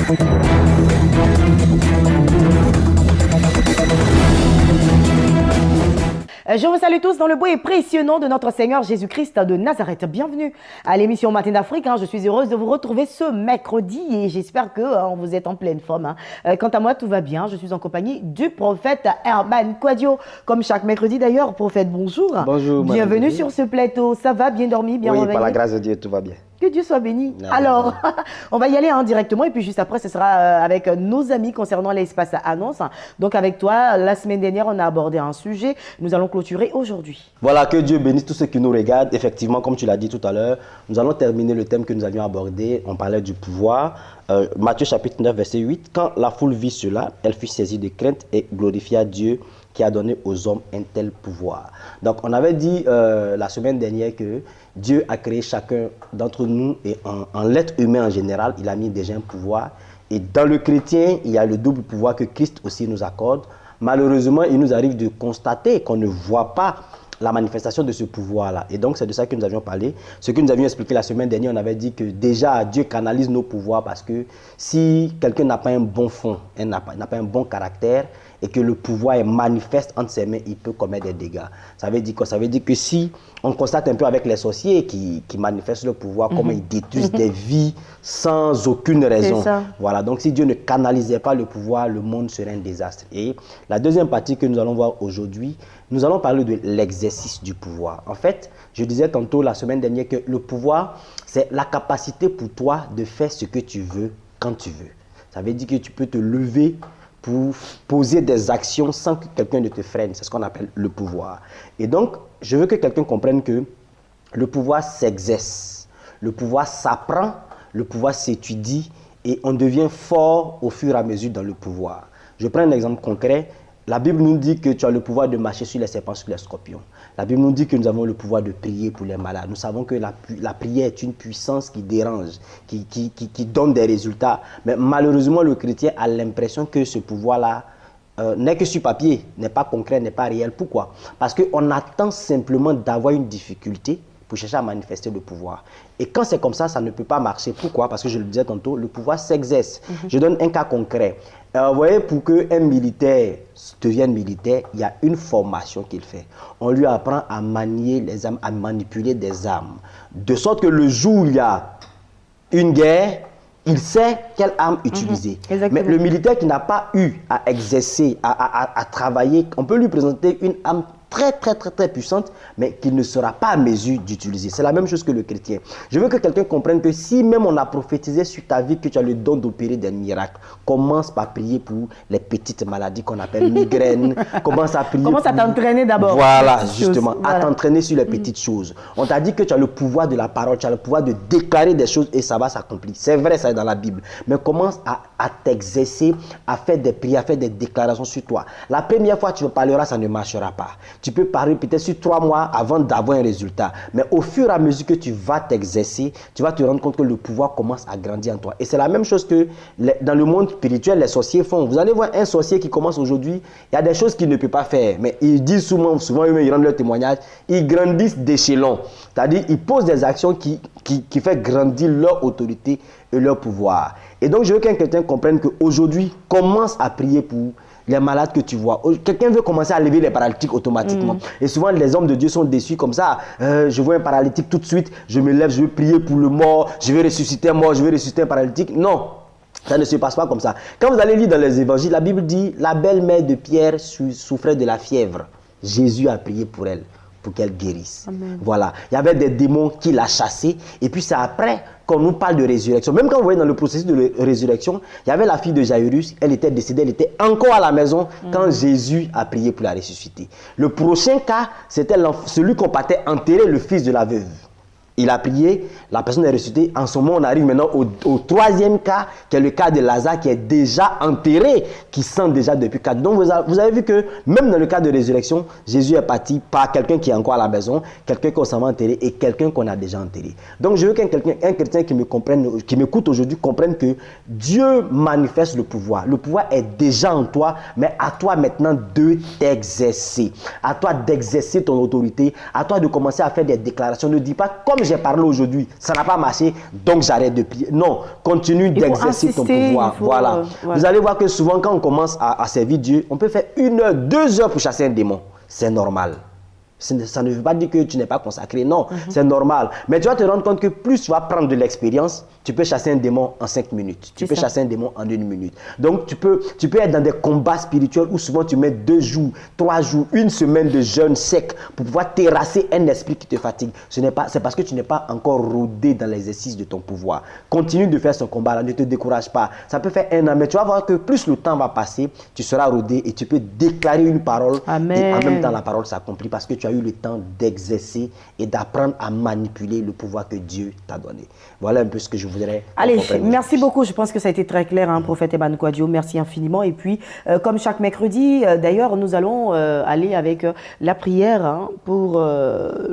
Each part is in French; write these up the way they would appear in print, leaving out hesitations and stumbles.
Je vous salue tous dans le beau et précieux nom de notre Seigneur Jésus-Christ de Nazareth. Bienvenue à l'émission Matin d'Afrique. Je suis heureuse de vous retrouver ce mercredi et j'espère que vous êtes en pleine forme. Quant à moi, tout va bien. Je suis en compagnie du prophète Herman Kouadio. Comme chaque mercredi d'ailleurs, prophète, bonjour. Bonjour. Bienvenue sur ce plateau. Ça va, bien dormi, bien réveillé? Oui, par la grâce de Dieu, tout va bien. Que Dieu soit béni. Non, alors, on va y aller directement et puis juste après, ce sera avec nos amis concernant l'espace annonce. Donc avec toi, la semaine dernière, on a abordé un sujet. Nous allons clôturer aujourd'hui. Voilà, que Dieu bénisse tous ceux qui nous regardent. Effectivement, comme tu l'as dit tout à l'heure, nous allons terminer le thème que nous avions abordé. On parlait du pouvoir. Matthieu chapitre 9, verset 8. Quand la foule vit cela, elle fut saisie de crainte et glorifia Dieu qui a donné aux hommes un tel pouvoir. Donc, on avait dit la semaine dernière que Dieu a créé chacun d'entre nous et en l'être humain en général, il a mis déjà un pouvoir. Et dans le chrétien, il y a le double pouvoir que Christ aussi nous accorde. Malheureusement, il nous arrive de constater qu'on ne voit pas la manifestation de ce pouvoir-là. Et donc, c'est de ça que nous avions parlé. Ce que nous avions expliqué la semaine dernière, on avait dit que déjà, Dieu canalise nos pouvoirs parce que si quelqu'un n'a pas un bon fond, n'a pas un bon caractère, et que le pouvoir est manifeste entre ses mains, il peut commettre des dégâts. Ça veut dire quoi? Ça veut dire que si on constate un peu avec les sorciers qui manifestent le pouvoir, comment ils détruisent des vies sans aucune raison. Voilà, donc si Dieu ne canalisait pas le pouvoir, le monde serait un désastre. Et la deuxième partie que nous allons voir aujourd'hui, nous allons parler de l'exercice du pouvoir. En fait, je disais tantôt la semaine dernière que le pouvoir, c'est la capacité pour toi de faire ce que tu veux quand tu veux. Ça veut dire que tu peux te lever pour poser des actions sans que quelqu'un ne te freine. C'est ce qu'on appelle le pouvoir. Et donc, je veux que quelqu'un comprenne que le pouvoir s'exerce, le pouvoir s'apprend, le pouvoir s'étudie et on devient fort au fur et à mesure dans le pouvoir. Je prends un exemple concret. La Bible nous dit que tu as le pouvoir de marcher sur les serpents, sur les scorpions. La Bible nous dit que nous avons le pouvoir de prier pour les malades. Nous savons que la prière est une puissance qui dérange, qui donne des résultats. Mais malheureusement, le chrétien a l'impression que ce pouvoir-là n'est que sur papier, n'est pas concret, n'est pas réel. Pourquoi? Parce qu'on attend simplement d'avoir une difficulté pour chercher à manifester le pouvoir. Et quand c'est comme ça, ça ne peut pas marcher. Pourquoi? Parce que je le disais tantôt, le pouvoir s'exerce. Je donne un cas concret. Vous voyez, pour qu'un militaire devienne militaire, il y a une formation qu'il fait. On lui apprend à manier les armes, à manipuler des armes. De sorte que le jour où il y a une guerre, il sait quelle arme utiliser. Mais le militaire qui n'a pas eu à exercer, à travailler, on peut lui présenter une arme très puissante, mais qu'il ne sera pas à mesure d'utiliser. C'est la même chose que le chrétien. Je veux que quelqu'un comprenne que si même on a prophétisé sur ta vie que tu as le don d'opérer des miracles, commence par prier pour les petites maladies qu'on appelle migraines. Commence à prier. Commence à t'entraîner d'abord. Voilà, justement, à t'entraîner sur les petites choses. On t'a dit que tu as le pouvoir de la parole, tu as le pouvoir de déclarer des choses et ça va s'accomplir. C'est vrai, ça est dans la Bible. Mais commence à t'exercer, à faire des prières, à faire des déclarations sur toi. La première fois que tu parleras, ça ne marchera pas. Tu peux parler peut-être sur 3 mois avant d'avoir un résultat. Mais au fur et à mesure que tu vas t'exercer, tu vas te rendre compte que le pouvoir commence à grandir en toi. Et c'est la même chose que dans le monde spirituel, les sorciers font. Vous allez voir un sorcier qui commence aujourd'hui, il y a des choses qu'il ne peut pas faire. Mais ils disent souvent eux-mêmes, ils rendent leur témoignage, ils grandissent d'échelon. C'est-à-dire, ils posent des actions qui font grandir leur autorité et leur pouvoir. Et donc, je veux qu'un chrétien comprenne qu'aujourd'hui, commence à prier pour les malades que tu vois. Quelqu'un veut commencer à lever les paralytiques automatiquement. Et souvent, les hommes de Dieu sont déçus comme ça. Je vois un paralytique tout de suite, je me lève, je vais prier pour le mort, je vais ressusciter un mort, je vais ressusciter un paralytique. Non, ça ne se passe pas comme ça. Quand vous allez lire dans les évangiles, la Bible dit, la belle-mère de Pierre souffrait de la fièvre. Jésus a prié pour elle, pour qu'elle guérisse. Amen. Voilà. Il y avait des démons qui la chassaient. Et puis c'est après qu'on nous parle de résurrection. Même quand vous voyez dans le processus de résurrection, il y avait la fille de Jairus, elle était décédée, elle était encore à la maison quand Jésus a prié pour la ressusciter. Le prochain cas, c'était celui qu'on partait enterrer le fils de la veuve. Il a prié, la personne est ressuscitée. En ce moment, on arrive maintenant au troisième cas, qui est le cas de Lazare, qui est déjà enterré, qui sent déjà depuis 4. Donc, vous avez vu que même dans le cas de résurrection, Jésus est parti par quelqu'un qui est encore à la maison, quelqu'un qu'on s'en va enterrer et quelqu'un qu'on a déjà enterré. Donc, je veux qu'un chrétien qui me comprenne, qui m'écoute aujourd'hui, comprenne que Dieu manifeste le pouvoir. Le pouvoir est déjà en toi, mais à toi maintenant de t'exercer. À toi d'exercer ton autorité, à toi de commencer à faire des déclarations. Ne dis pas comme j'ai parlé aujourd'hui, ça n'a pas marché, donc j'arrête de prier. Non, continue d'exercer ton pouvoir. Voilà. Vous allez voir que souvent, quand on commence à servir Dieu, on peut faire 1 heure, 2 heures pour chasser un démon. C'est normal. Ça ne veut pas dire que tu n'es pas consacré, non, c'est normal. Mais tu vas te rendre compte que plus tu vas prendre de l'expérience, tu peux chasser un démon en 5 minutes. Tu peux chasser un démon en 1 minute. Donc tu peux être dans des combats spirituels où souvent tu mets 2 jours, 3 jours, 1 semaine de jeûne sec pour pouvoir terrasser un esprit qui te fatigue. C'est parce que tu n'es pas encore rodé dans l'exercice de ton pouvoir. Continue de faire ce combat-là, ne te décourage pas. Ça peut faire 1 an, mais tu vas voir que plus le temps va passer, tu seras rodé et tu peux déclarer une parole. Amen. Et en même temps, la parole s'accomplit parce que tu as eu le temps d'exercer et d'apprendre à manipuler le pouvoir que Dieu t'a donné. Voilà un peu ce que je voudrais. Allez, merci beaucoup. Je pense que ça a été très clair, hein, prophète Eban Kouadio. Merci infiniment. Et puis, comme chaque mercredi, d'ailleurs, nous allons aller avec la prière, hein, pour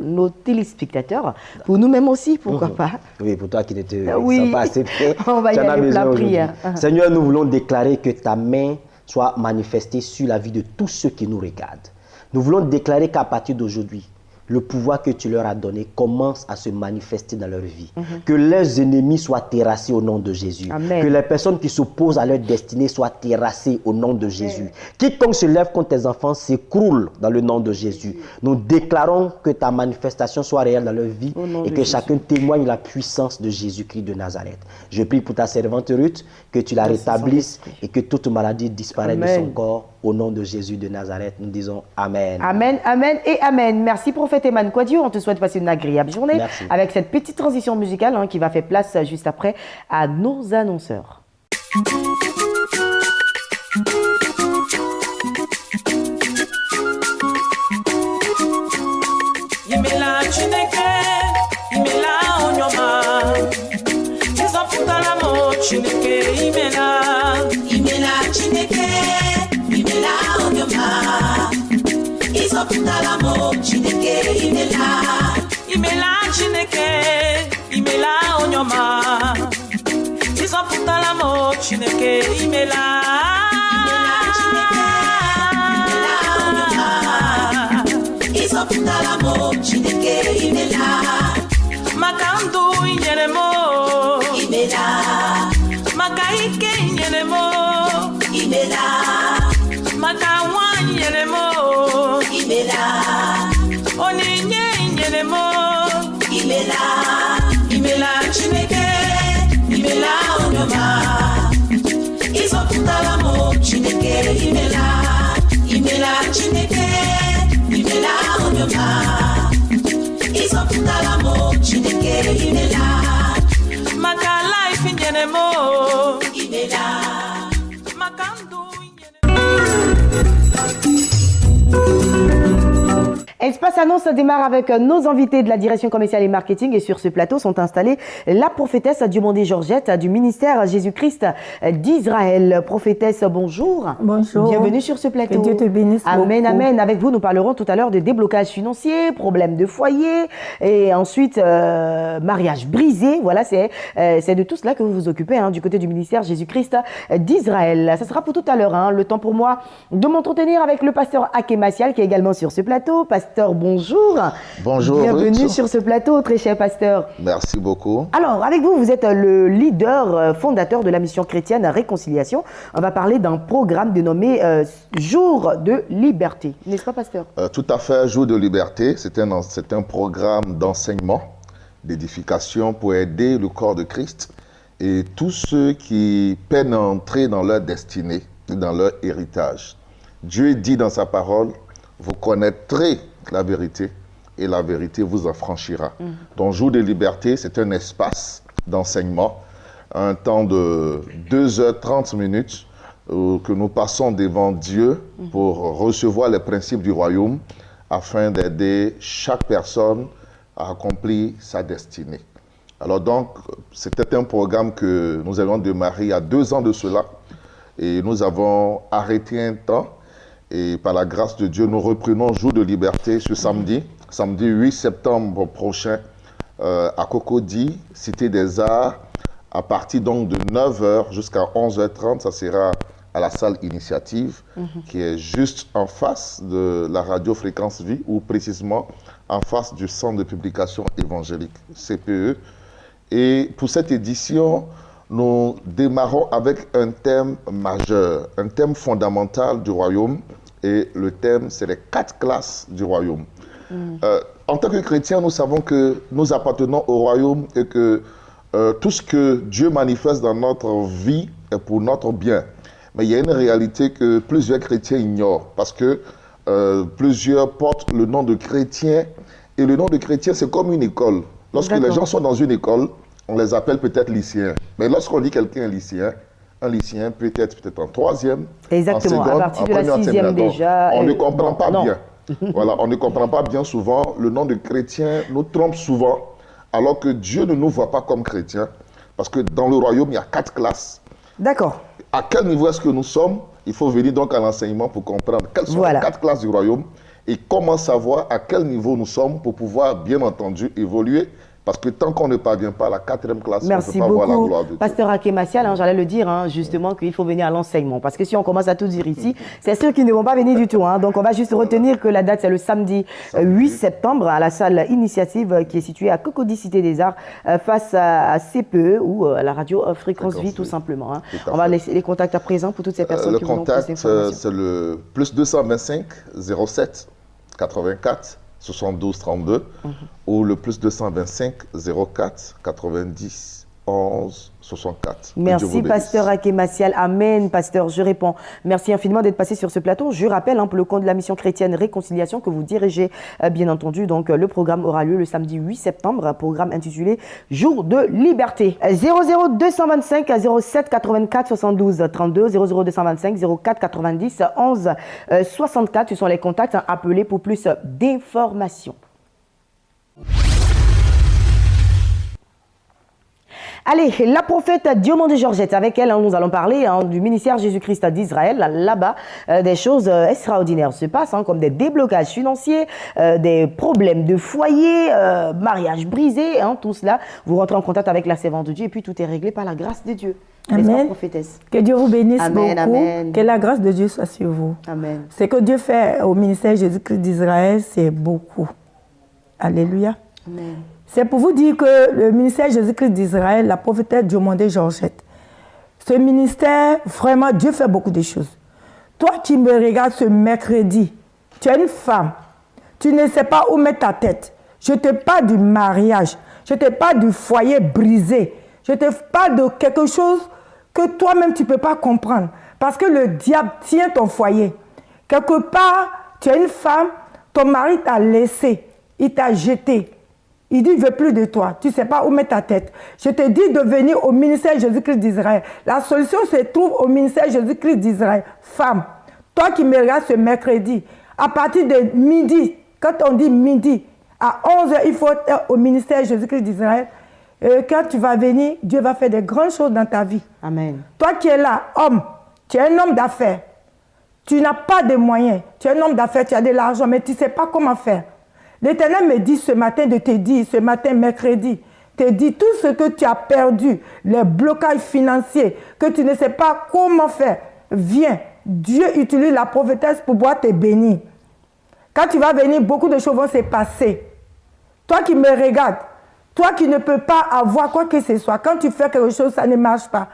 nos téléspectateurs, pour nous-mêmes aussi, pourquoi pas. Oui, pour toi qui ne te oui. sens pas assez prêt. On va y aller pour la prière. Seigneur, nous voulons déclarer que ta main soit manifestée sur la vie de tous ceux qui nous regardent. Nous voulons déclarer qu'à partir d'aujourd'hui, le pouvoir que tu leur as donné commence à se manifester dans leur vie. Que leurs ennemis soient terrassés au nom de Jésus. Amen. Que les personnes qui s'opposent à leur destinée soient terrassées au nom de Jésus. Quiconque se lève contre tes enfants s'écroule dans le nom de Jésus. Nous déclarons que ta manifestation soit réelle dans leur vie et que chacun témoigne la puissance de Jésus-Christ de Nazareth. Je prie pour ta servante Ruth, que tu la rétablisses et que toute maladie disparaisse de son corps. Au nom de Jésus de Nazareth, nous disons Amen. Amen, Amen et Amen. Merci, prophète Eban Kouadio. On te souhaite passer une agréable journée. Merci. Avec cette petite transition musicale, hein, qui va faire place juste après à nos annonceurs. Imela chineke, imela onyoma. Tizaputa la mo chineke, imela. Imela chineke, imela onyoma. Tizaputa la mo chineke, imela. Imela chineke, imela onyoma. Tizaputa la mo chineke, imela. Chineke imela makandu inyelemo imela makaike inyelemo imela makawa inyelemo imela oninye inyelemo imela imela chineke imela onyoma izokutala mo chineke imela imela chineke imela onyoma izokutala mo chineke imela maka life inyenemo imela makandu Espace Annonce démarre avec nos invités de la direction commerciale et marketing et sur ce plateau sont installées la prophétesse Diomandé Georgette du ministère Jésus-Christ d'Israël. Prophétesse, bonjour. Bonjour. Bienvenue sur ce plateau. Que Dieu te bénisse. Amen, beaucoup. amen. Avec vous, nous parlerons tout à l'heure de déblocage financier, problèmes de foyer et ensuite mariage brisé. Voilà, c'est de tout cela que vous vous occupez, hein, du côté du ministère Jésus-Christ d'Israël. Ça sera pour tout à l'heure, hein, le temps pour moi de m'entretenir avec le pasteur Aké Maciel qui est également sur ce plateau. Pasteur, bonjour. Bonjour. Bienvenue Ruth. sur ce plateau, très cher pasteur. Merci beaucoup. Alors, avec vous, vous êtes le leader fondateur de la mission chrétienne Réconciliation. On va parler d'un programme dénommé Jour de liberté. N'est-ce pas, pasteur? Tout à fait, Jour de liberté, c'est un programme d'enseignement, d'édification pour aider le corps de Christ et tous ceux qui peinent à entrer dans leur destinée, dans leur héritage. Dieu dit dans sa parole, vous connaîtrez la vérité et la vérité vous affranchira. Donc, Jour de liberté, c'est un espace d'enseignement, un temps de 2h30 que nous passons devant Dieu pour recevoir les principes du royaume afin d'aider chaque personne à accomplir sa destinée. Alors donc, c'était un programme que nous avions démarré il y a 2 ans de cela et nous avons arrêté un temps. Et par la grâce de Dieu, nous reprenons Jour de liberté ce samedi 8 septembre prochain, à Cocody, Cité des Arts, à partir donc de 9h jusqu'à 11h30. Ça sera à la salle Initiative, qui est juste en face de la radio Fréquence Vie, ou précisément en face du Centre de publication évangélique, CPE. Et pour cette édition, nous démarrons avec un thème majeur, un thème fondamental du royaume. Et le thème, c'est les 4 classes du royaume. En tant que chrétiens, nous savons que nous appartenons au royaume et que tout ce que Dieu manifeste dans notre vie est pour notre bien. Mais il y a une réalité que plusieurs chrétiens ignorent parce que plusieurs portent le nom de chrétien. Et le nom de chrétien, c'est comme une école. Lorsque les gens sont dans une école, on les appelle peut-être lycéens. Mais lorsqu'on dit quelqu'un est lycéen, un lycéen peut être en 3e, exactement, en seconde, à partir de en la 6e déjà. On ne comprend pas non. bien. Voilà, on ne comprend pas bien souvent. Le nom de chrétien nous trompe souvent, alors que Dieu ne nous voit pas comme chrétiens. Parce que dans le royaume, il y a 4 classes. D'accord. À quel niveau est-ce que nous sommes? Il faut venir donc à l'enseignement pour comprendre quelles sont les 4 classes du royaume et comment savoir à quel niveau nous sommes pour pouvoir, bien entendu, évoluer. Parce que tant qu'on ne parvient pas à la 4e classe, merci on ne peut pas voir la gloire de Dieu. Pasteur Akemassial, j'allais le dire, justement, qu'il faut venir à l'enseignement. Parce que si on commence à tout dire ici, c'est ceux qui ne vont pas venir du tout. Donc on va juste retenir que la date, c'est le samedi 8 septembre à la salle Initiative qui est située à Cocody, Cité des Arts, face à CPE ou à la radio Fréquence Vie, tout simplement. On va laisser les contacts à présent pour toutes ces personnes qui vont nous poser informations. Le contact, c'est le plus 225 07 84 72 32 ou le plus 225 04 90 11 64. Merci, pasteur Akemassial. Amen, pasteur. Je réponds. Merci infiniment d'être passé sur ce plateau. Je rappelle, pour le compte de la mission chrétienne Réconciliation que vous dirigez, bien entendu. Donc, le programme aura lieu le samedi 8 septembre, un programme intitulé Jour de liberté. 00 225 07 84 72 32, 00 225 04 90 11 64. Ce sont les contacts. Appelez pour plus d'informations. Allez, la prophète Diomandé Georgette, avec elle, nous allons parler du ministère Jésus-Christ d'Israël. Là-bas, des choses extraordinaires se passent, comme des déblocages financiers, des problèmes de foyer, mariage brisé, tout cela. Vous rentrez en contact avec la servante de Dieu et puis tout est réglé par la grâce de Dieu. Amen. Prophétesse? Que Dieu vous bénisse Amen, beaucoup. amen. Que la grâce de Dieu soit sur vous. Amen. Ce que Dieu fait au ministère Jésus-Christ d'Israël, c'est beaucoup. Alléluia. Amen. C'est pour vous dire que le ministère Jésus-Christ d'Israël, la prophétesse Diomandé Georgette, ce ministère, vraiment, Dieu fait beaucoup de choses. Toi qui me regardes ce mercredi, tu es une femme, tu ne sais pas où mettre ta tête. Je te parle du mariage, je te parle du foyer brisé, je te parle de quelque chose que toi-même tu ne peux pas comprendre. Parce que le diable tient ton foyer. Quelque part, tu es une femme, ton mari t'a laissé, il t'a jeté. Il dit, il ne veut plus de toi. Tu ne sais pas où mettre ta tête. Je te dis de venir au ministère Jésus-Christ d'Israël. La solution se trouve au ministère Jésus-Christ d'Israël. Femme, toi qui me regardes ce mercredi, à partir de midi, quand on dit midi, à 11h, il faut être au ministère Jésus-Christ d'Israël. Quand tu vas venir, Dieu va faire des grandes choses dans ta vie. Amen. Toi qui es là, homme, tu es un homme d'affaires. Tu n'as pas de moyens. Tu es un homme d'affaires, tu as de l'argent, mais tu ne sais pas comment faire. L'Éternel me dit ce matin de te dire, ce matin mercredi, te dit tout ce que tu as perdu, les blocages financiers, que tu ne sais pas comment faire. Viens, Dieu utilise la prophétesse pour pouvoir te bénir. Quand tu vas venir, beaucoup de choses vont se passer. Toi qui me regardes, toi qui ne peux pas avoir quoi que ce soit, quand tu fais quelque chose, ça ne marche pas.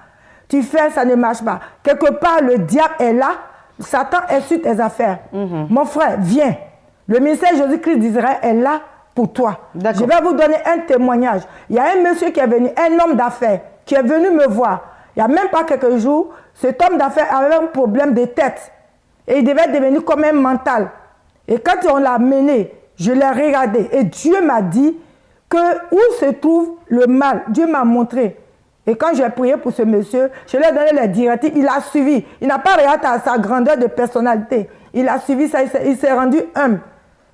Tu fais, ça ne marche pas. Quelque part, le diable est là, Satan est sur tes affaires. Mon frère, viens. Le ministère Jésus-Christ d'Israël est là pour toi. Je vais vous donner un témoignage. Il y a un monsieur qui est venu, un homme d'affaires, qui est venu me voir. Il n'y a même pas quelques jours, cet homme d'affaires avait un problème de tête. Et il devait devenir comme un mental. Et quand on l'a mené, je l'ai regardé. Et Dieu m'a dit que où se trouve le mal. Dieu m'a montré. Et quand j'ai prié pour ce monsieur, je lui ai donné les directives. Il a suivi. Il n'a pas regardé à sa grandeur de personnalité. Il a suivi ça. Il s'est rendu humble.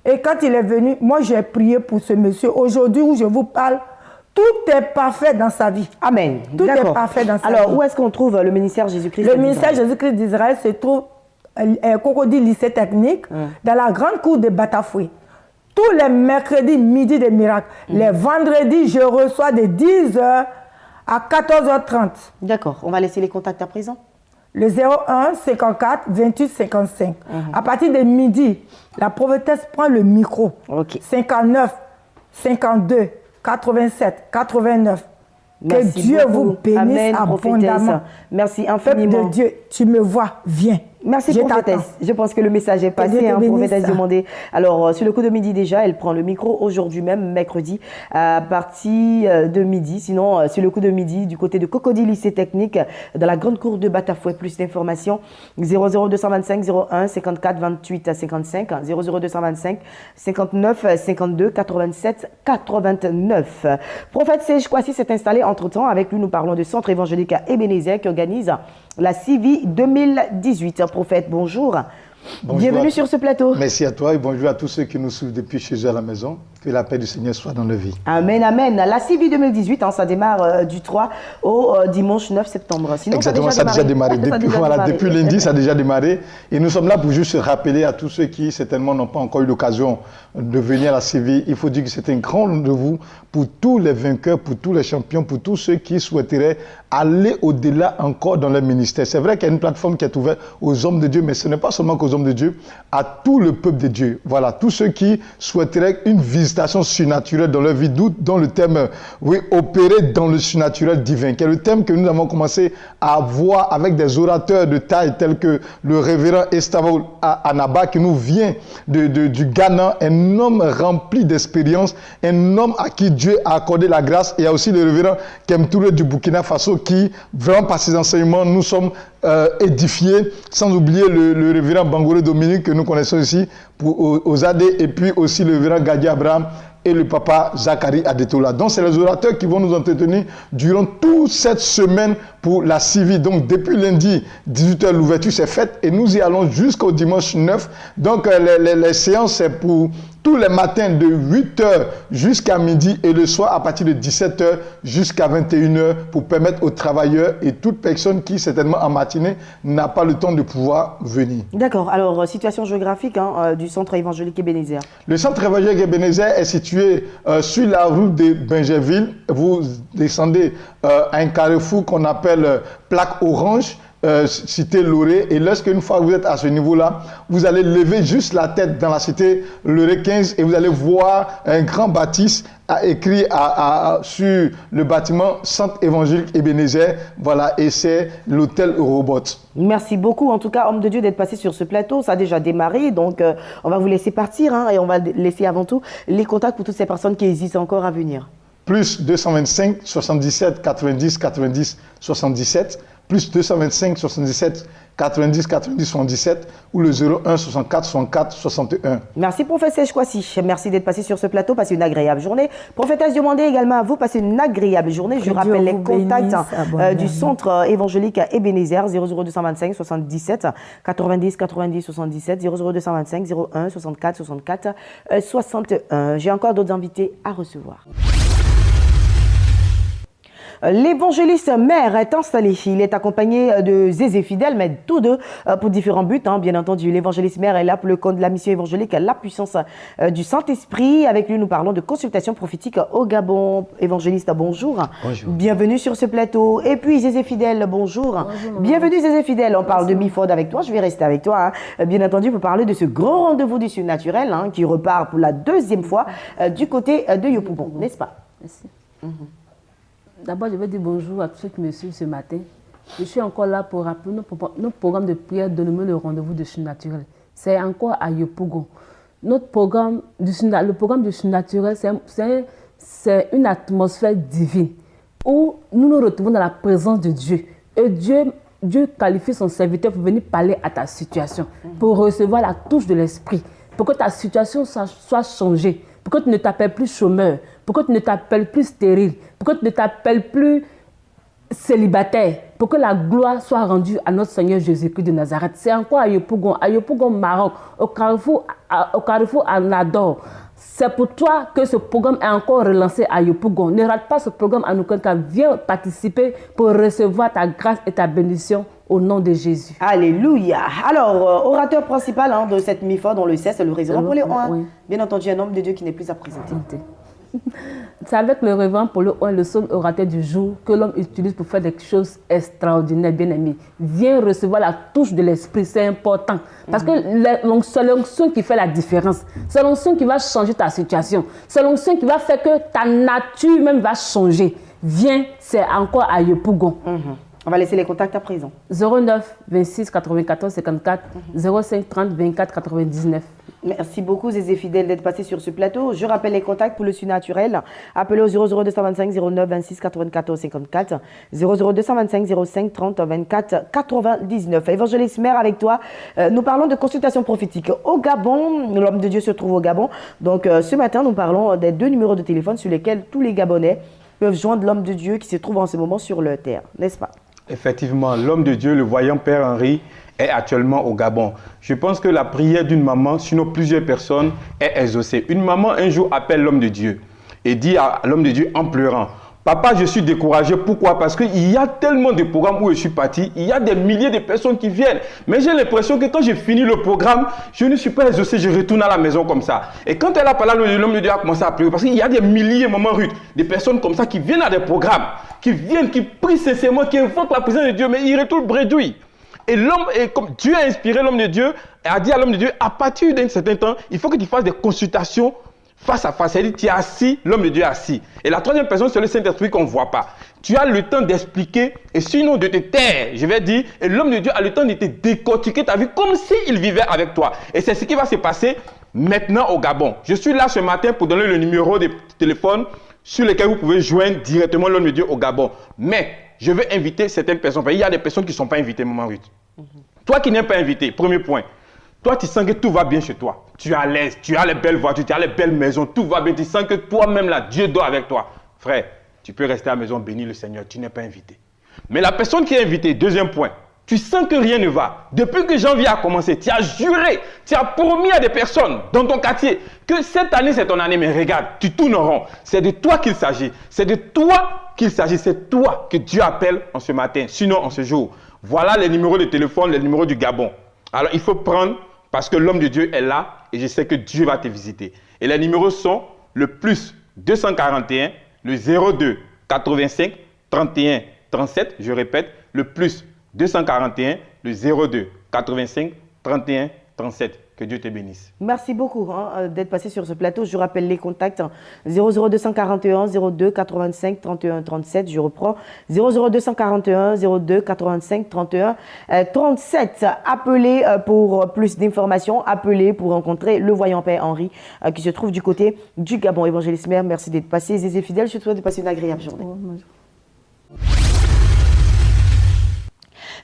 Et quand il est venu, moi j'ai prié pour ce monsieur. Aujourd'hui où je vous parle, tout est parfait dans sa vie. Amen. Tout est parfait dans sa vie. Alors, où est-ce qu'on trouve le ministère Jésus-Christ d'Israël? Le ministère Jésus-Christ d'Israël se trouve à Cocody lycée technique, dans la grande cour de Batafoui. Tous les mercredis, midi des miracles. Les vendredis, je reçois de 10h à 14h30. D'accord. On va laisser les contacts à présent. Le 01 54 28 55. À partir de midi, la prophétesse prend le micro. Ok. 59 52 87 89. Merci que Dieu beaucoup. vous bénisse Amen, abondamment. prophétesse. Merci Peuple infiniment. de Dieu, tu me vois, viens. Merci, Je prophétesse. t'attends. Je pense que le message est Dieu te passé, bénisse. prophétesse demandée. Alors, sur le coup de midi déjà, elle prend le micro aujourd'hui même, mercredi, à partir de midi. Sinon, sur le coup de midi, du côté de Cocody Lycée Technique, dans la grande cour de Batafouet, plus d'informations, 00225 01 54 28 55, 00225 59 52 87 89. Prophète Serge Kouassi s'est installé entre-temps. Avec lui, nous parlons du Centre évangélique à Ebenezer qui organise la CIVI 2018. Prophète, bonjour. Bonjour Bienvenue sur ce plateau. Merci à toi et bonjour à tous ceux qui nous suivent depuis chez eux à la maison. Que la paix du Seigneur soit dans leur vie. Amen, amen. La CIVI 2018, ça démarre du 3 au dimanche 9 septembre. Sinon, Exactement, ça a déjà démarré. Depuis lundi, ça a déjà démarré. Et nous sommes là pour juste rappeler à tous ceux qui certainement n'ont pas encore eu l'occasion de venir à la CIVI. Il faut dire que c'est un grand rendez-vous pour tous les vainqueurs, pour tous les champions, pour tous ceux qui souhaiteraient aller au-delà encore dans leur ministère. C'est vrai qu'il y a une plateforme qui est ouverte aux hommes de Dieu, mais ce n'est pas seulement qu'aux hommes de Dieu, à tout le peuple de Dieu. Voilà, tous ceux qui souhaiteraient une visitation surnaturelle dans leur vie, dans le thème, oui, opérer dans le surnaturel divin, qui est le thème que nous avons commencé à voir avec des orateurs de taille tels que le révérend Estavo Anaba, qui nous vient du Ghana, un homme rempli d'expérience, un homme à qui Dieu a accordé la grâce. Et il y a aussi le révérend Kemtouré du Burkina Faso qui, vraiment par ses enseignements, nous sommes édifiés, sans oublier le révérend Bangouré Dominique que nous connaissons ici aux AD, et puis aussi le révérend Gadi Abraham et le papa Zachary Adetola. Donc c'est les orateurs qui vont nous entretenir durant toute cette semaine pour la CIVI. Donc depuis lundi, 18h, l'ouverture s'est faite et nous y allons jusqu'au dimanche 9. Donc les séances, c'est pour tous les matins de 8h jusqu'à midi et le soir à partir de 17h jusqu'à 21h pour permettre aux travailleurs et toute personne qui certainement en matinée n'a pas le temps de pouvoir venir. D'accord. Alors, situation géographique du Centre évangélique Ebenezer. Le Centre évangélique Ebenezer est situé sur la route de Bingerville. Vous descendez à un carrefour qu'on appelle plaque orange. Cité Loré, et lorsqu'une fois vous êtes à ce niveau-là, vous allez lever juste la tête dans la cité Loré 15 et vous allez voir un grand bâtisse écrit sur le bâtiment Centre évangélique Ebenezer. Voilà, et c'est l'hôtel Robot. Merci beaucoup, en tout cas, homme de Dieu, d'être passé sur ce plateau. Ça a déjà démarré, donc on va vous laisser partir et on va laisser avant tout les contacts pour toutes ces personnes qui hésitent encore à venir. Plus 225 77 90 90 77. Plus 225 77 90 90 77 ou le 01 64 64 61. Merci, professeur Kouassi. Merci d'être passé sur ce plateau. Passez une agréable journée. Prophétesse demandée également à vous. Passez une agréable journée. Je rappelle les contacts du Centre évangélique à Ebenezer, 00225 77 90 90 77, 00225 01 64 64 61. J'ai encore d'autres invités à recevoir. L'évangéliste Mère est installé. Il est accompagné de Zézé Fidèle, mais tous deux pour différents buts, bien entendu. L'évangéliste Mère est là pour le compte de la mission évangélique, la puissance du Saint-Esprit. Avec lui, nous parlons de consultation prophétique au Gabon. Évangéliste, bonjour. Bonjour. Bienvenue sur ce plateau. Et puis Zézé Fidèle, bonjour. Bonjour. Bienvenue Zézé Fidèle. On parle de Mifod avec toi. Je vais rester avec toi, bien entendu, pour parler de ce grand rendez-vous du surnaturel qui repart pour la deuxième fois du côté de Yopougon, n'est-ce pas? Merci. D'abord, je vais dire bonjour à tous ceux qui me suivent ce matin. Je suis encore là pour rappeler notre programme de prière Donne-moi le rendez-vous de surnaturel. C'est encore à Yopougon. Le programme du surnaturel, c'est une atmosphère divine où nous nous retrouvons dans la présence de Dieu. Et Dieu qualifie son serviteur pour venir parler à ta situation, pour recevoir la touche de l'esprit, pour que ta situation soit changée, pour que tu ne t'appelles plus chômeur, pour que tu ne t'appelles plus stérile, pour que tu ne t'appelles plus célibataire, pour que la gloire soit rendue à notre Seigneur Jésus-Christ de Nazareth. C'est encore à Yopougon, Maroc, au carrefour à Nador. C'est pour toi que ce programme est encore relancé à Yopougon. Ne rate pas ce programme à nous quand viens participer pour recevoir ta grâce et ta bénédiction au nom de Jésus. Alléluia. Alors, orateur principal de cette MIFOD, on le sait, c'est le résident Napoléon. Oui. Bien entendu, un homme de Dieu qui n'est plus à présenter. C'est avec le révérend Paul I, le seul orateur du jour, que l'homme utilise pour faire des choses extraordinaires, bien aimé. Viens recevoir la touche de l'esprit, c'est important. Parce que c'est l'onction qui fait la différence. C'est l'onction qui va changer ta situation. C'est l'onction qui va faire que ta nature même va changer. Viens, c'est encore à Yopougon. On va laisser les contacts à présent. 09 26 94 54 05 30 24 99. Merci beaucoup, Zézé Fidèle, d'être passé sur ce plateau. Je rappelle les contacts pour le surnaturel. Appelez au 00225 09 26 94 54, 00225 05 30 24 99. Évangéliste Mère, avec toi, nous parlons de consultation prophétique au Gabon. L'homme de Dieu se trouve au Gabon. Donc, ce matin, nous parlons des 2 numéros de téléphone sur lesquels tous les Gabonais peuvent joindre l'homme de Dieu qui se trouve en ce moment sur leur terre, n'est-ce pas? Effectivement, l'homme de Dieu, le voyant Père Henri, est actuellement au Gabon. Je pense que la prière d'une maman, sinon plusieurs personnes, est exaucée. Une maman un jour appelle l'homme de Dieu et dit à l'homme de Dieu en pleurant: papa, je suis découragé. Pourquoi? Parce qu'il y a tellement de programmes où je suis parti, il y a des milliers de personnes qui viennent. Mais j'ai l'impression que quand j'ai fini le programme, je ne suis pas exaucé, je retourne à la maison comme ça. Et quand elle a parlé, l'homme de Dieu a commencé à pleurer. Parce qu'il y a des milliers, maman Ruth, des personnes comme ça qui viennent à des programmes, qui viennent, qui prient sincèrement, qui invoquent la présence de Dieu, mais ils retournent bredouilles. Et l'homme, comme Dieu a inspiré l'homme de Dieu, et a dit à l'homme de Dieu, à partir d'un certain temps, il faut que tu fasses des consultations face à face. C'est-à-dire, tu es assis, l'homme de Dieu est assis. Et la troisième personne, c'est le Saint-Esprit qu'on ne voit pas. Tu as le temps d'expliquer, et sinon de te taire, je vais dire, et l'homme de Dieu a le temps de te décortiquer ta vie comme s'il vivait avec toi. Et c'est ce qui va se passer maintenant au Gabon. Je suis là ce matin pour donner le numéro de téléphone sur lequel vous pouvez joindre directement l'homme de Dieu au Gabon. Mais je veux inviter certaines personnes. Il y a des personnes qui ne sont pas invitées, maman Ruth. Toi qui n'es pas invité, premier point. Toi, tu sens que tout va bien chez toi. Tu es à l'aise, tu as les belles voitures, tu as les belles maisons, tout va bien. Tu sens que toi-même, là, Dieu dort avec toi. Frère, tu peux rester à la maison, bénir le Seigneur. Tu n'es pas invité. Mais la personne qui est invitée, deuxième point. Tu sens que rien ne va. Depuis que janvier a commencé, tu as juré, tu as promis à des personnes dans ton quartier que cette année, c'est ton année. Mais regarde, tu tournes en rond. C'est de toi qu'il s'agit. C'est de toi qu'il s'agit. C'est toi que Dieu appelle en ce matin, sinon en ce jour. Voilà les numéros de téléphone, les numéros du Gabon. Alors, il faut prendre parce que l'homme de Dieu est là et je sais que Dieu va te visiter. Et les numéros sont le plus 241, le 02 85 31 37. Je répète, le plus 241, le 02 85 31 37. Que Dieu te bénisse. Merci beaucoup d'être passé sur ce plateau. Je rappelle les contacts 00241 02 85 31 37. Je reprends 00241 02 85 31 37. Appelez pour plus d'informations. Appelez pour rencontrer le voyant Père Henri qui se trouve du côté du Gabon. Évangéliste Mère, merci d'être passé. Zézé Fidèle, je te souhaite de passer une agréable journée.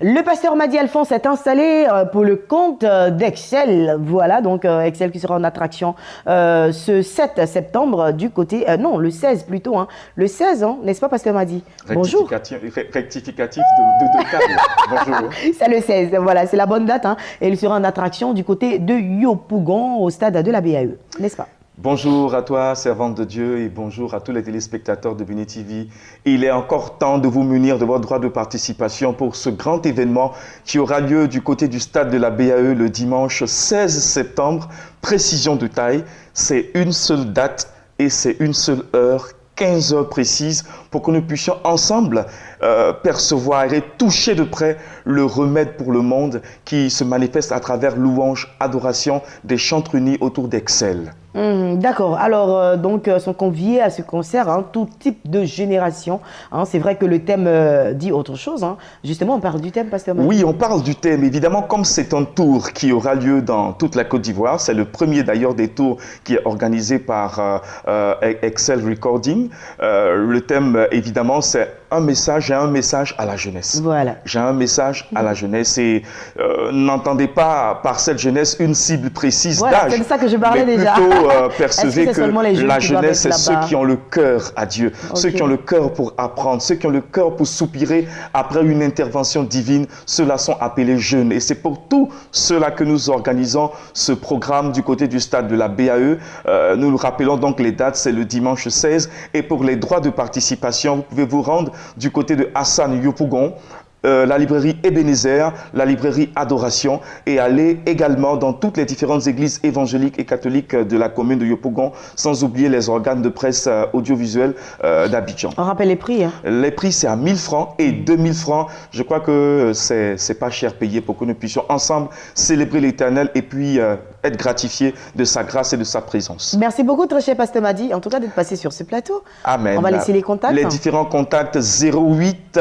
Le pasteur Madi Alphonse est installé pour le compte d'Excel. Voilà, donc Excel qui sera en attraction ce 7 septembre du côté... non, le 16 plutôt. Hein. Le 16, hein, n'est-ce pas, pasteur Madi? Bonjour. Rectificatif de table. Bonjour. C'est le 16, voilà, c'est la bonne date. Hein, et il sera en attraction du côté de Yopougon au stade de la BAE, n'est-ce pas? Bonjour à toi, servante de Dieu, et bonjour à tous les téléspectateurs de Béni TV. Il est encore temps de vous munir de votre droit de participation pour ce grand événement qui aura lieu du côté du stade de la BAE le dimanche 16 septembre. Précision de taille, c'est une seule date et c'est une seule heure, 15 heures précises, pour que nous puissions ensemble percevoir et toucher de près le remède pour le monde qui se manifeste à travers louange, adoration des chantres unis autour d'Excel. D'accord. Alors, donc, sont conviés à ce concert, hein, tout type de génération. Hein. C'est vrai que le thème dit autre chose. Hein. Justement, on parle du thème, pasteur Madi. Oui, on parle du thème. Évidemment, comme c'est un tour qui aura lieu dans toute la Côte d'Ivoire, c'est le premier d'ailleurs des tours qui est organisé par Excel Recording. Le thème, évidemment, c'est un message, j'ai un message à la jeunesse. Voilà. J'ai un message à la jeunesse et n'entendez pas par cette jeunesse une cible précise voilà, d'âge. C'est de ça que je parlais mais déjà. Plutôt percevez que la jeunesse, c'est ceux là-bas? qui ont le cœur à Dieu, ceux qui ont le cœur pour apprendre, ceux qui ont le cœur pour soupirer après une intervention divine. Ceux-là sont appelés jeunes. Et c'est pour tout cela que nous organisons ce programme du côté du stade de la BAE. Nous nous rappelons donc les dates, c'est le dimanche 16. Et pour les droits de participation, vous pouvez vous rendre du côté de Hassan Yopougon la librairie Ebenezer, la librairie Adoration, et aller également dans toutes les différentes églises évangéliques et catholiques de la commune de Yopougon, sans oublier les organes de presse audiovisuels d'Abidjan. On rappelle les prix. Hein. Les prix, c'est à 1000 francs et 2000 francs. Je crois que c'est pas cher payé pour que nous puissions ensemble célébrer l'Éternel et puis être gratifiés de sa grâce et de sa présence. Merci beaucoup, très cher Pasteur Madi, en tout cas d'être passé sur ce plateau. Amen. On va laisser les contacts. Les différents contacts 08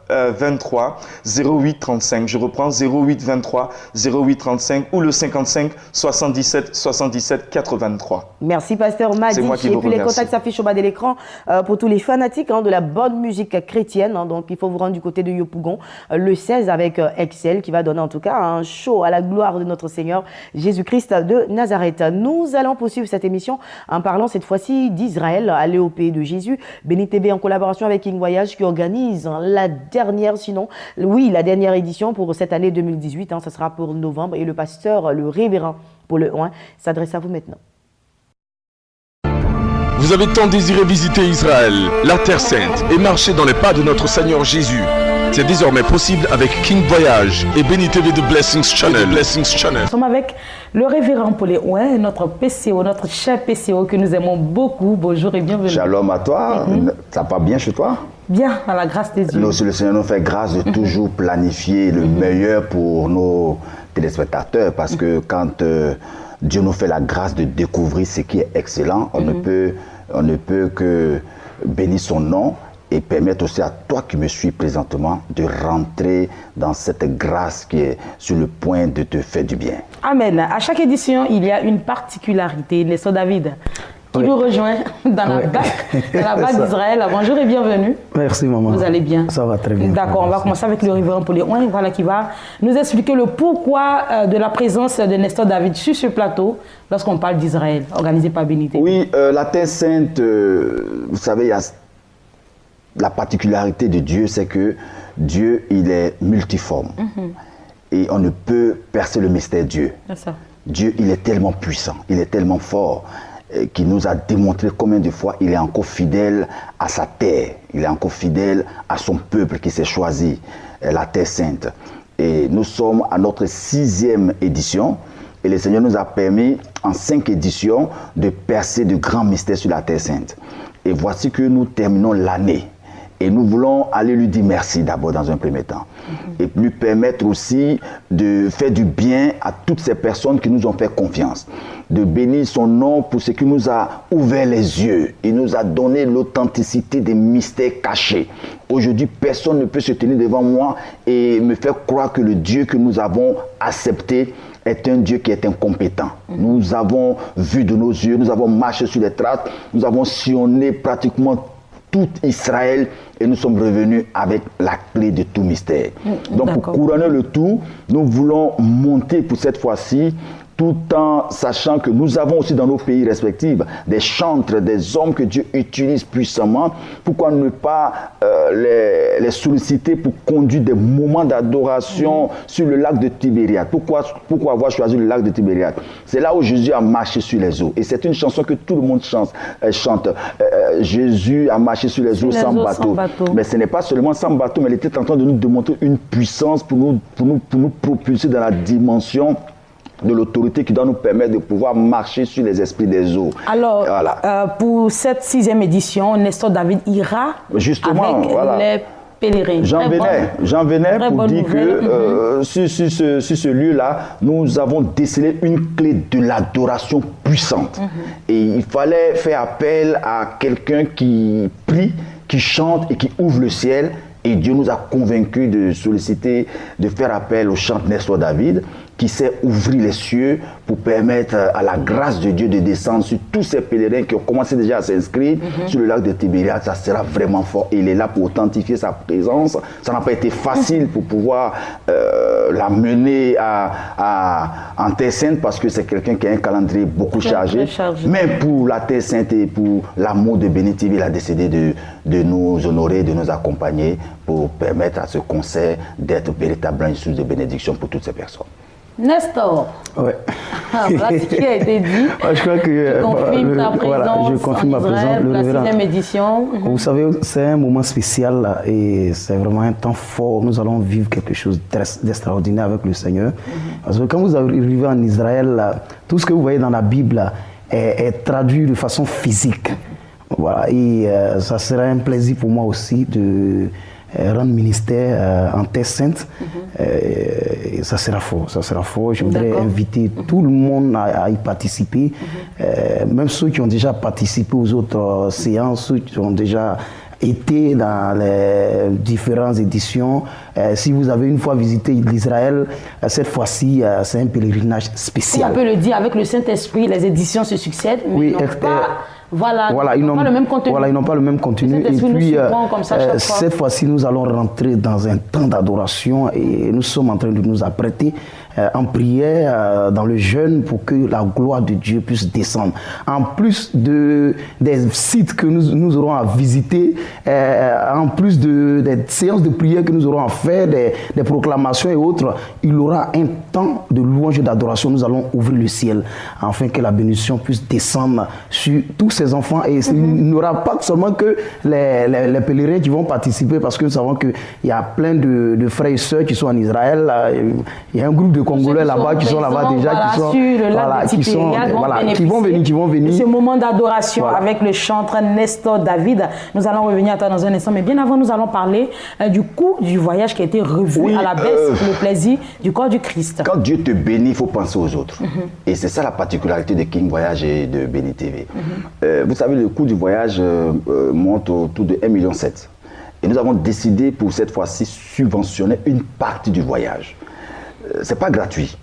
23 08 35. Je reprends 08 23 08 35 ou le 55 77 77 83. Merci Pasteur Madi. Moi qui et vous puis les remercie. contacts s'affichent au bas de l'écran pour tous les fanatiques de la bonne musique chrétienne. Donc il faut vous rendre du côté de Yopougon le 16 avec Excel qui va donner en tout cas un show à la gloire de notre Seigneur Jésus-Christ de Nazareth. Nous allons poursuivre cette émission en parlant cette fois-ci d'Israël, aller au pays de Jésus. Béni TV en collaboration avec King Voyage qui organise la dernière édition pour cette année 2018. Ça sera pour novembre et le pasteur, le révérend pour le 1, s'adresse à vous maintenant. Vous avez tant désiré visiter Israël, la Terre Sainte, et marcher dans les pas de notre Seigneur Jésus. C'est désormais possible avec King Voyage et Béni TV de Blessings Channel. Nous sommes avec le révérend Paulé Ouin, notre PCO, notre cher PCO que nous aimons beaucoup. Bonjour et bienvenue. Shalom à toi. Ça va bien chez toi? Bien, à la grâce des dieux. Le Seigneur nous fait grâce de toujours planifier le meilleur pour nos téléspectateurs parce que quand Dieu nous fait la grâce de découvrir ce qui est excellent, on ne peut que bénir son nom et permettre aussi à toi qui me suis présentement de rentrer dans cette grâce qui est sur le point de te faire du bien. Amen. À chaque édition, il y a une particularité. N'est-ce pas, David, qui nous rejoint dans la bague d'Israël. Bonjour et bienvenue. Merci maman. Vous allez bien? Ça va très bien. D'accord, on va commencer avec le révérend Paulé Ouin, voilà, qui va nous expliquer le pourquoi de la présence de Nestor David sur ce plateau lorsqu'on parle d'Israël, organisé par Béni TV. Oui, la Terre Sainte, vous savez, il y a la particularité de Dieu, c'est que Dieu, il est multiforme. Et on ne peut percer le mystère de Dieu. Dieu, il est tellement puissant, il est tellement fort, qu'il nous a démontré combien de fois il est encore fidèle à sa terre. Il est encore fidèle à son peuple qui s'est choisi, la Terre Sainte. Et nous sommes à notre 6e édition. Et le Seigneur nous a permis, en 5 éditions, de percer de grands mystères sur la Terre Sainte. Et voici que nous terminons l'année. Et nous voulons aller lui dire merci d'abord dans un premier temps. Et lui permettre aussi de faire du bien à toutes ces personnes qui nous ont fait confiance. De bénir son nom pour ce qui nous a ouvert les yeux. Il nous a donné l'authenticité des mystères cachés. Aujourd'hui, personne ne peut se tenir devant moi et me faire croire que le Dieu que nous avons accepté est un Dieu qui est incompétent. Nous avons vu de nos yeux, nous avons marché sur les traces, nous avons sillonné pratiquement tout Israël et nous sommes revenus avec la clé de tout mystère. Donc pour couronner le tout, nous voulons monter pour cette fois-ci, tout en sachant que nous avons aussi dans nos pays respectifs des chantres, des hommes que Dieu utilise puissamment. Pourquoi ne pas les solliciter pour conduire des moments d'adoration sur le lac de Tibériade? Pourquoi avoir choisi le lac de Tibériade? C'est là où Jésus a marché sur les eaux. Et c'est une chanson que tout le monde chante. Jésus a marché sur les eaux sans bateau. Mais ce n'est pas seulement sans bateau, mais il était en train de nous démontrer une puissance pour nous propulser dans la dimension de l'autorité qui doit nous permettre de pouvoir marcher sur les esprits des eaux. Alors, pour cette 6e édition, Nestor David ira justement, avec les pèlerins. J'en venais pour dire que sur ce lieu-là, nous avons décelé une clé de l'adoration puissante. Et il fallait faire appel à quelqu'un qui prie, qui chante et qui ouvre le ciel. Et Dieu nous a convaincus de solliciter, de faire appel au chant Nestor David, qui sait ouvrir les cieux pour permettre à la grâce de Dieu de descendre sur tous ces pèlerins qui ont commencé déjà à s'inscrire sur le lac de Tibériade. Ça sera vraiment fort. Et il est là pour authentifier sa présence. Ça n'a pas été facile pour pouvoir la mener en Terre Sainte parce que c'est quelqu'un qui a un calendrier beaucoup chargé. Mais pour la Terre Sainte et pour l'amour de Béni TV, il a décidé de nous honorer, de nous accompagner pour permettre à ce concert d'être véritablement une source de bénédiction pour toutes ces personnes. Nestor. Ouais. Voilà ce qui a été dit. Ouais, je crois que je confirme ma présence. La 6e édition. Vous savez, c'est un moment spécial là, et c'est vraiment un temps fort. Nous allons vivre quelque chose d'extraordinaire avec le Seigneur. Parce que quand vous arrivez en Israël, là, tout ce que vous voyez dans la Bible là, est traduit de façon physique. Voilà. Et ça sera un plaisir pour moi aussi de rendre ministère en Terre Sainte. Ça sera fort, ça sera fort. Je voudrais inviter tout le monde à y participer, même ceux qui ont déjà participé aux autres séances, ceux qui ont déjà été dans les différentes éditions. Si vous avez une fois visité l'Israël, cette fois-ci, c'est un pèlerinage spécial. On peut le dire, avec le Saint-Esprit, les éditions se succèdent, mais oui, ils n'ont pas le même contenu. Voilà, ils n'ont pas le même contenu. Et puis, cette fois-ci, nous allons rentrer dans un temps d'adoration et nous sommes en train de nous apprêter en prière, dans le jeûne, pour que la gloire de Dieu puisse descendre. En plus des sites que nous aurons à visiter, en plus des séances de prière que nous aurons à faire, des proclamations et autres, il y aura un temps de louange et d'adoration. Nous allons ouvrir le ciel afin que la bénédiction puisse descendre sur tous ces enfants. Et il n'y aura pas seulement que les pèlerins qui vont participer, parce que nous savons qu'il y a plein de frères et sœurs qui sont en Israël. Il y a un groupe de Congolais là-bas qui sont là-bas déjà, qui vont venir. Ce moment d'adoration avec le chanteur Nestor David. Nous allons revenir à toi dans un instant, mais bien avant, nous allons parler du coût du voyage qui a été revu à la baisse pour le plaisir du corps du Christ. Quand Dieu te bénit, il faut penser aux autres. Et c'est ça la particularité de King Voyage et de Béni TV. Vous savez, le coût du voyage monte autour de 1,7 million. Et nous avons décidé pour cette fois-ci subventionner une partie du voyage. C'est pas gratuit.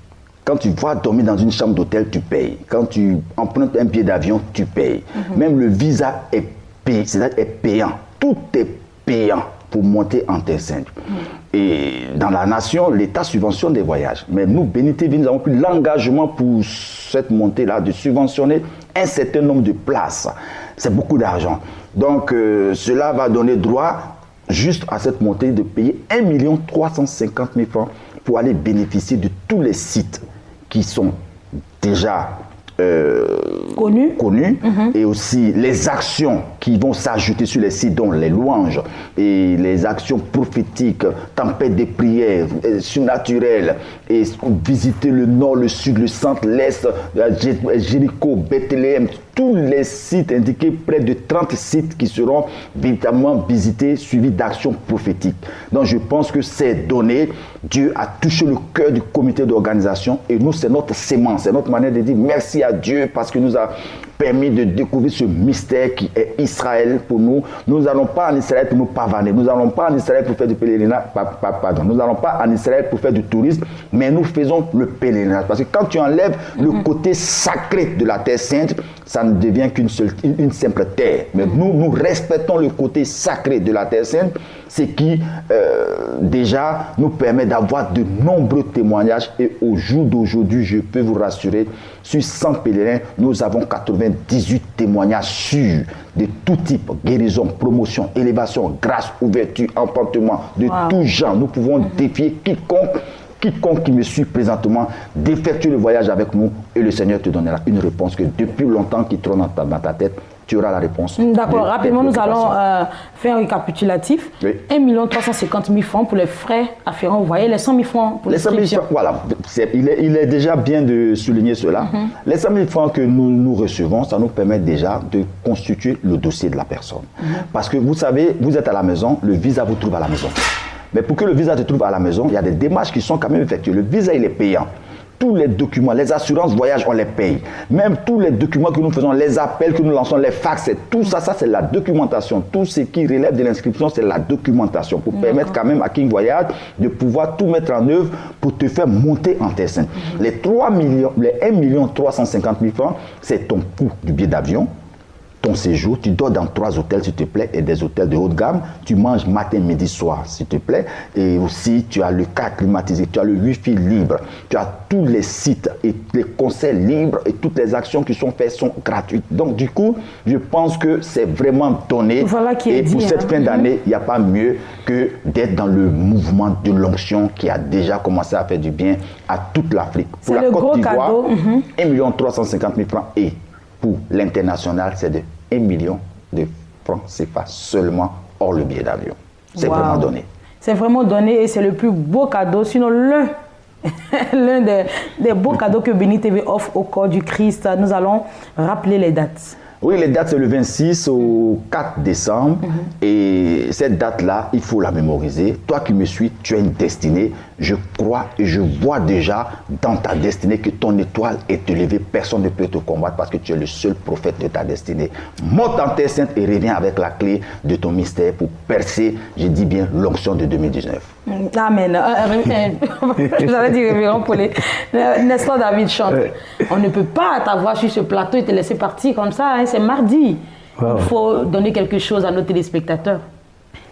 Quand tu vas dormir dans une chambre d'hôtel, tu payes. Quand tu empruntes un billet d'avion, tu payes. Même le visa est payé, c'est-à-dire est payant. Tout est payant pour monter en Terre Sainte. Et dans la nation, l'État subventionne des voyages. Mais nous, Béni TV, nous avons pris l'engagement pour cette montée-là de subventionner un certain nombre de places. C'est beaucoup d'argent. Donc, cela va donner droit, juste à cette montée, de payer 1 350 000 francs pour aller bénéficier de tous les sites qui sont déjà connus et aussi les actions qui vont s'ajouter sur les sites, dont les louanges et les actions prophétiques, tempêtes de prières surnaturelles, et visiter le nord, le sud, le centre, l'est, Jéricho, Bethléem, tous les sites indiqués, près de 30 sites qui seront véritablement visités, suivis d'actions prophétiques. Donc je pense que ces données, Dieu a touché le cœur du comité d'organisation, et nous, c'est notre sémence, c'est notre manière de dire merci à Dieu parce qu'il nous a permis de découvrir ce mystère qui est Israël pour nous. Nous n'allons pas en Israël pour nous pavaner, nous n'allons pas en Israël pour faire du pèlerinage, nous n'allons pas en Israël pour faire du tourisme, mais nous faisons le pèlerinage. Parce que quand tu enlèves le côté sacré de la Terre Sainte, ça ne devient qu'une simple terre. Mais nous respectons le côté sacré de la Terre Sainte, ce qui déjà nous permet d'avoir de nombreux témoignages. Et au jour d'aujourd'hui, je peux vous rassurer, sur 100 pèlerins, nous avons 98 témoignages sûrs de tout type, guérison, promotion, élévation, grâce, ouverture, empantement, de tout genre. Nous pouvons défier quiconque qui me suit présentement, d'effectuer le voyage avec nous, et le Seigneur te donnera une réponse que depuis longtemps qui trône dans ta tête, tu auras la réponse. D'accord, rapidement nous allons faire un récapitulatif. 1 350 000 francs pour les frais afférents au voyage, les 100 000 francs pour l'inscription. Voilà, il est déjà bien de souligner cela. Les 100 000 francs que nous recevons, ça nous permet déjà de constituer le dossier de la personne. Parce que vous savez, vous êtes à la maison, le visa vous trouve à la maison. Mais pour que le visa te trouve à la maison, il y a des démarches qui sont quand même effectuées. Le visa, il est payant. Tous les documents, les assurances voyage, on les paye. Même tous les documents que nous faisons, les appels que nous lançons, les fax, tout ça, c'est la documentation. Tout ce qui relève de l'inscription, c'est la documentation pour permettre quand même à King Voyage de pouvoir tout mettre en œuvre pour te faire monter en Terre Sainte. Les 1 350 000 francs, c'est ton coût du billet d'avion, ton séjour, tu dors dans 3 hôtels s'il te plaît, et des hôtels de haute gamme, tu manges matin, midi, soir s'il te plaît, et aussi tu as le cadre climatisé, tu as le wifi libre, tu as tous les sites et les conseils libres et toutes les actions qui sont faites sont gratuites. Donc du coup, je pense que c'est vraiment donné, voilà qui est et dit, pour cette fin d'année, il n'y a pas mieux que d'être dans le mouvement de l'onction qui a déjà commencé à faire du bien à toute l'Afrique. Pour la Côte d'Ivoire, 1 350 000 francs, et pour l'international, c'est de 1 million de francs CFA seulement hors le billet d'avion. C'est vraiment donné. C'est vraiment donné et c'est le plus beau cadeau, sinon l'un des beaux cadeaux que Béni TV offre au corps du Christ. Nous allons rappeler les dates. Oui, les dates, c'est le 26 au 4 décembre. Et cette date-là, il faut la mémoriser. Toi qui me suis, tu as une destinée. Je crois et je vois déjà dans ta destinée que ton étoile est élevée. Personne ne peut te combattre parce que tu es le seul prophète de ta destinée. Monte en terre sainte et reviens avec la clé de ton mystère pour percer, je dis bien, l'onction de 2019. Amen. J'allais dire révérend Paulé. Nestor David chante. On ne peut pas t'avoir sur ce plateau et te laisser partir comme ça. Hein, c'est mardi. Il faut donner quelque chose à nos téléspectateurs.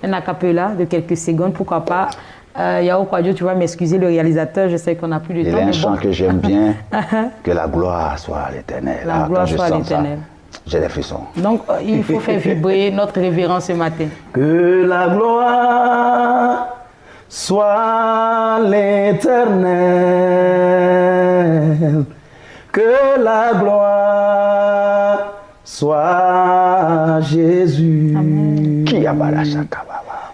Un acapella de quelques secondes, pourquoi pas. Yao Kwadjo, tu vas m'excuser, le réalisateur, je sais qu'on n'a plus de temps. Il y a un chant que j'aime bien, que la gloire soit à l'Éternel. La gloire soit à l'Éternel. J'ai des frissons. Donc, il faut faire vibrer notre révérend ce matin. Que la gloire soit l'Éternel, que la gloire soit Jésus. Qui a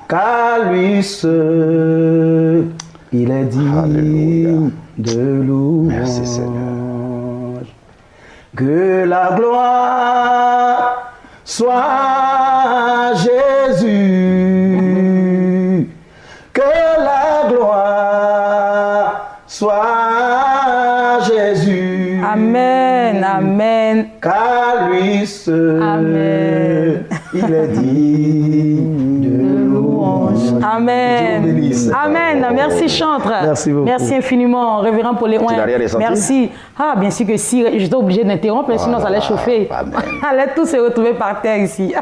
Car lui seul, il est digne de louange. Merci Seigneur. Que la gloire soit Jésus. Que la gloire soit Jésus. Amen, amen. Car lui seul, amen, il est digne de louange. Amen. Amen. Merci chantre. Merci beaucoup. Merci infiniment, révérend Paulé. Merci. Ah, bien sûr que si, j'étais obligé d'interrompre, sinon ça allait chauffer. On allait tous se retrouver par terre ici.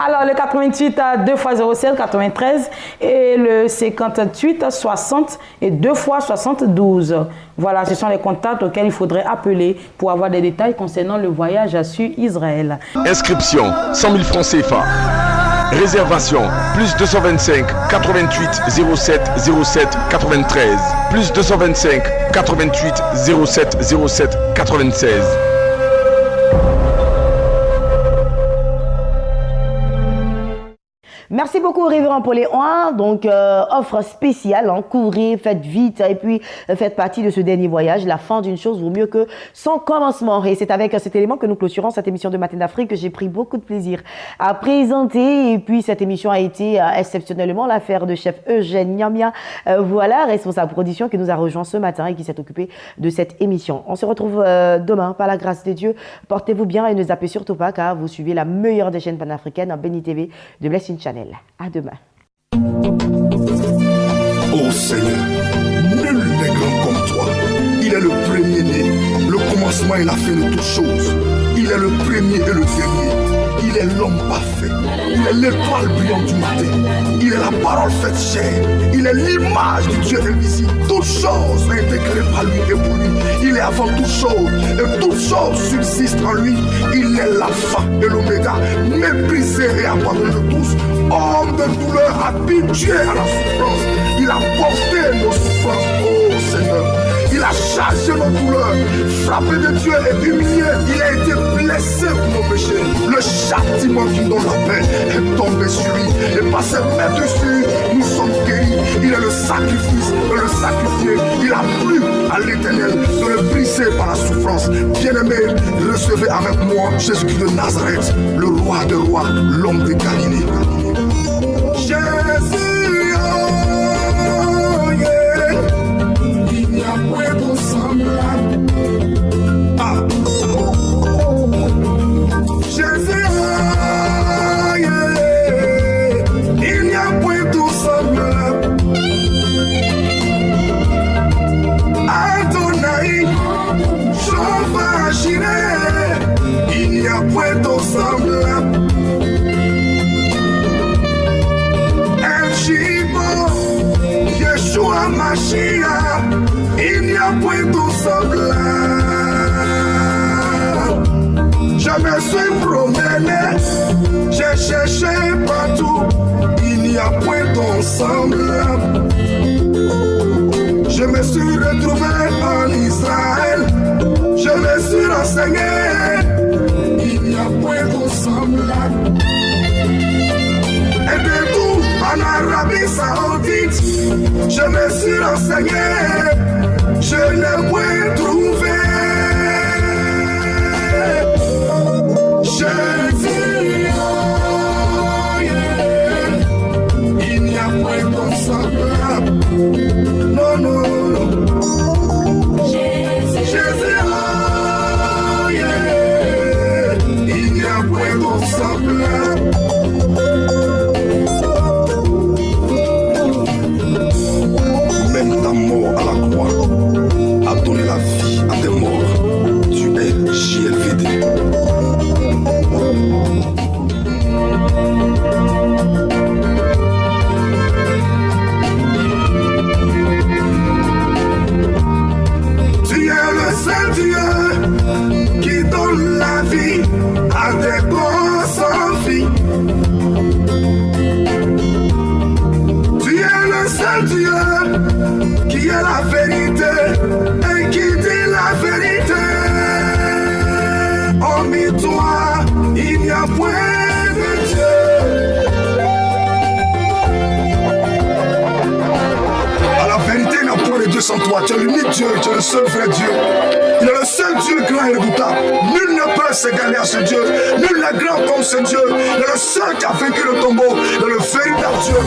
Alors, le 88 à 2 x 07, 93 et le 58 60 et 2 x 72. Voilà, ce sont les contacts auxquels il faudrait appeler pour avoir des détails concernant le voyage sur Israël. Inscription 100 000 francs CFA. Réservation plus 225 88 07 07 93 plus 225 88 07 07 96. Merci beaucoup, révérend Paulé. Donc, offre spéciale, courez, faites vite et puis faites partie de ce dernier voyage. La fin d'une chose vaut mieux que son commencement. Et c'est avec cet élément que nous clôturons cette émission de Matin d'Afrique que j'ai pris beaucoup de plaisir à présenter. Et puis, cette émission a été exceptionnellement l'affaire de chef Eugène Nyamia. Voilà, responsable production qui nous a rejoint ce matin et qui s'est occupé de cette émission. On se retrouve demain, par la grâce de Dieu. Portez-vous bien et ne zappez surtout pas car vous suivez la meilleure des chaînes panafricaines en Béni TV de Blessing Channel. À demain. Ô Seigneur, nul n'est grand comme toi. Il est le premier-né, le commencement et la fin de toutes choses. Il est le premier et le dernier. Il est l'homme parfait. Il est l'étoile brillante du matin. Il est la parole faite chair. Il est l'image du Dieu invisible. Toutes choses ont été créées par lui et pour lui. Il est avant toutes choses et toutes choses subsistent en lui. Il est l'alpha et l'oméga, méprisé et abandonné de tous. Homme de douleur, habitué à la souffrance. Il a porté nos souffrances, ô Seigneur. Il a chargé nos douleurs, frappé de Dieu et humilié. Il a été blessé pour nos péchés. Le châtiment qui donne la paix est tombé sur lui. Et par ses mains dessus, nous sommes guéris. Il est le sacrifice et le sacrifié. Il a plu à l'Éternel de le briser par la souffrance. Bien-aimé, recevez avec moi Jésus-Christ de Nazareth, le roi des rois, l'homme de Galilée. Jésus. Jésus, il n'y a point tout semblable. Adonai, Jehovah Jireh, il n'y a point tout semblable. point tout semblable. Je me suis promené, j'ai cherché partout, il n'y a point ton semblable. Je me suis retrouvé en Israël, je me suis renseigné, il n'y a point ton semblable. Et de tout en Arabie Saoudite, je me suis renseigné, je n'ai point trouvé. Jésus, oh yeah, il n'y a point de semblable. Non, non, non. Jésus, oh yeah, il n'y a point de semblable. Même ta mort à la croix a donné la vie à tes morts. Tu es JLVD. Tu es le seul Dieu qui donne la vie à des corps sans vie. Tu es le seul Dieu qui est la vérité et qui dit la vérité. Hormis toi, il n'y a point de Dieu. À la vérité, il n'y a point de Dieu sans toi. Tu es l'unique Dieu, tu es le seul vrai Dieu. Il est le seul Dieu grand et redoutable. Nul ne peut s'égaler à ce Dieu. Nul n'est grand comme ce Dieu. Il est le seul qui a vaincu le tombeau. Il est le véritable Dieu.